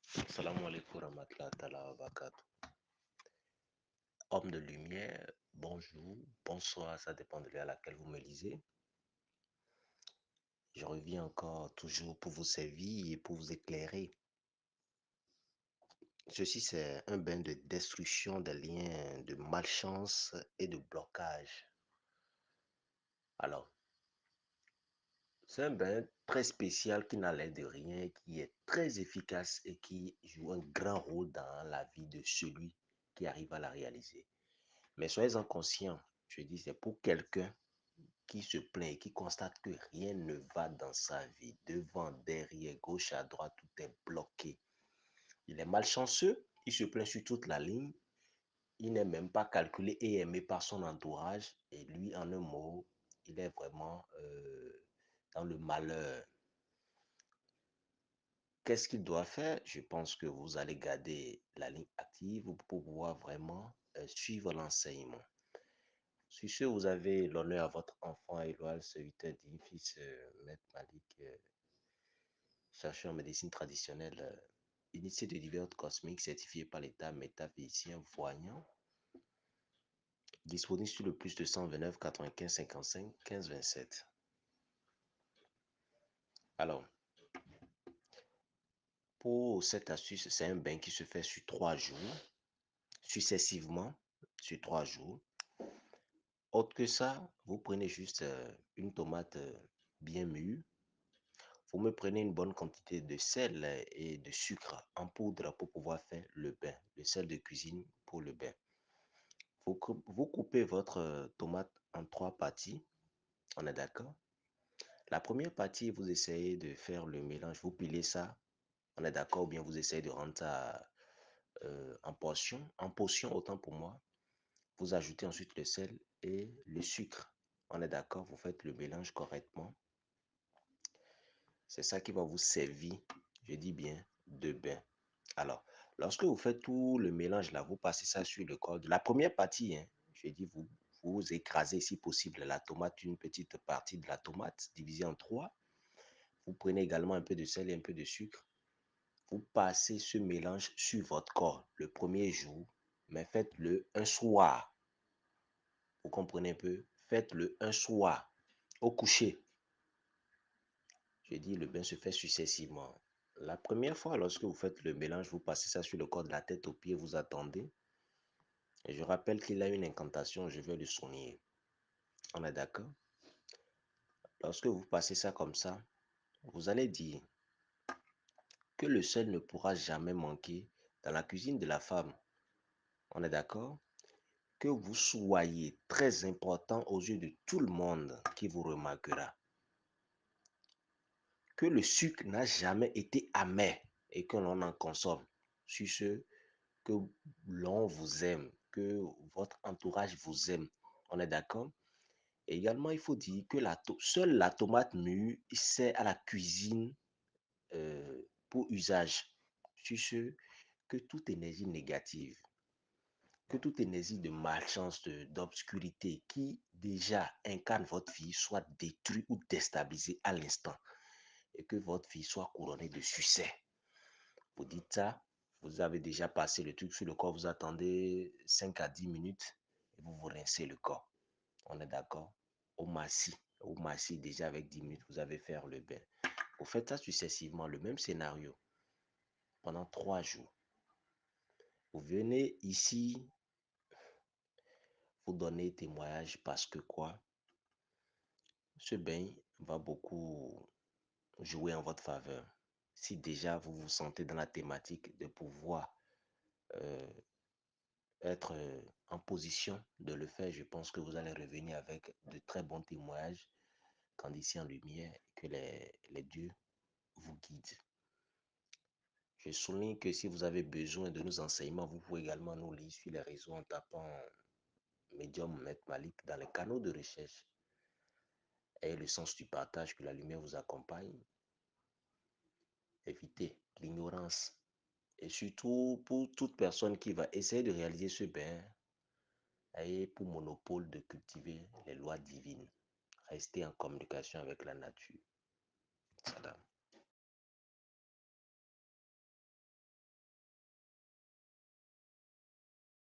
Salam alaikum rahmatullahi ta'ala wa barakatuh. Homme de lumière, bonjour, bonsoir, ça dépend de l'heure à laquelle vous me lisez. Je reviens encore toujours pour vous servir et pour vous éclairer. Ceci, c'est un bain de destruction des liens de malchance et de blocage. Alors, c'est un bain très spécial qui n'a l'air de rien, qui est très efficace et qui joue un grand rôle dans la vie de celui qui arrive à la réaliser. Mais soyez-en conscients, je dis, c'est pour quelqu'un qui se plaint et qui constate que rien ne va dans sa vie, devant, derrière, gauche à droite, tout est bloqué. Il est malchanceux, il se plaint sur toute la ligne, il n'est même pas calculé et aimé par son entourage, et lui, en un mot, il est vraiment dans le malheur. Qu'est-ce qu'il doit faire? Je pense que vous allez garder la ligne active pour pouvoir vraiment suivre l'enseignement. Sur ce, vous avez l'honneur à votre enfant Eloal Sewitedi, fils Maître Malik, chercheur en médecine traditionnelle, initié de divers cosmiques, certifié par l'État, métaphysicien, voyant, disponible sur le plus de 129 95 55 15 27. Alors, pour cette astuce, c'est un bain qui se fait sur 3 jours, successivement, sur 3 jours. Autre que ça, vous prenez juste une tomate bien mûre. Vous me prenez une bonne quantité de sel et de sucre en poudre pour pouvoir faire le bain, le sel de cuisine pour le bain. Vous coupez votre tomate en 3 parties, on est d'accord? La première partie, vous essayez de faire le mélange, vous pilez ça, on est d'accord? Ou bien vous essayez de rendre ça en potion autant pour moi. Vous ajoutez ensuite le sel et le sucre, on est d'accord? Vous faites le mélange correctement. C'est ça qui va vous servir, je dis bien, de bain. Alors, lorsque vous faites tout le mélange là, vous passez ça sur le corps. La première partie, hein, je dis, vous écrasez si possible la tomate, une petite partie de la tomate divisée en 3. Vous prenez également un peu de sel et un peu de sucre. Vous passez ce mélange sur votre corps le premier jour, mais faites-le un soir. Vous comprenez un peu? Faites-le un soir, au coucher. Je dis, le bain se fait successivement. La première fois, lorsque vous faites le mélange, vous passez ça sur le corps de la tête aux pieds, vous attendez. Et je rappelle qu'il a une incantation, je vais le souligner. On est d'accord? Lorsque vous passez ça comme ça, vous allez dire que le sel ne pourra jamais manquer dans la cuisine de la femme. On est d'accord? Que vous soyez très important aux yeux de tout le monde qui vous remarquera. Que le sucre n'a jamais été amer et que l'on en consomme. Sur ce, que l'on vous aime, que votre entourage vous aime. On est d'accord? Et également, il faut dire que seule la tomate mûre sert à la cuisine pour usage. Sur ce, que toute énergie négative, que toute énergie de malchance, d'obscurité qui déjà incarne votre vie soit détruite ou déstabilisée à l'instant et que votre vie soit couronnée de succès. Vous dites ça, vous avez déjà passé le truc sur le corps, vous attendez 5 à 10 minutes et vous vous rincez le corps. On est d'accord? Au massis, déjà avec 10 minutes, vous avez fait le bain. Vous faites ça successivement, le même scénario, pendant 3 jours. Vous venez ici, vous donner témoignage parce que quoi? Ce bain va beaucoup jouer en votre faveur. Si déjà vous vous sentez dans la thématique de pouvoir euh, être en position de le faire, je pense que vous allez revenir avec de très bons témoignages, quand ici en lumière, que les dieux vous guident. Je souligne que si vous avez besoin de nos enseignements, vous pouvez également nous lire sur les réseaux en tapant Medium Maître Malik dans les canaux de recherche. Ayez le sens du partage, que la lumière vous accompagne. Évitez l'ignorance. Et surtout, pour toute personne qui va essayer de réaliser ce bain, ayez pour monopole de cultiver les lois divines. Restez en communication avec la nature. Salam.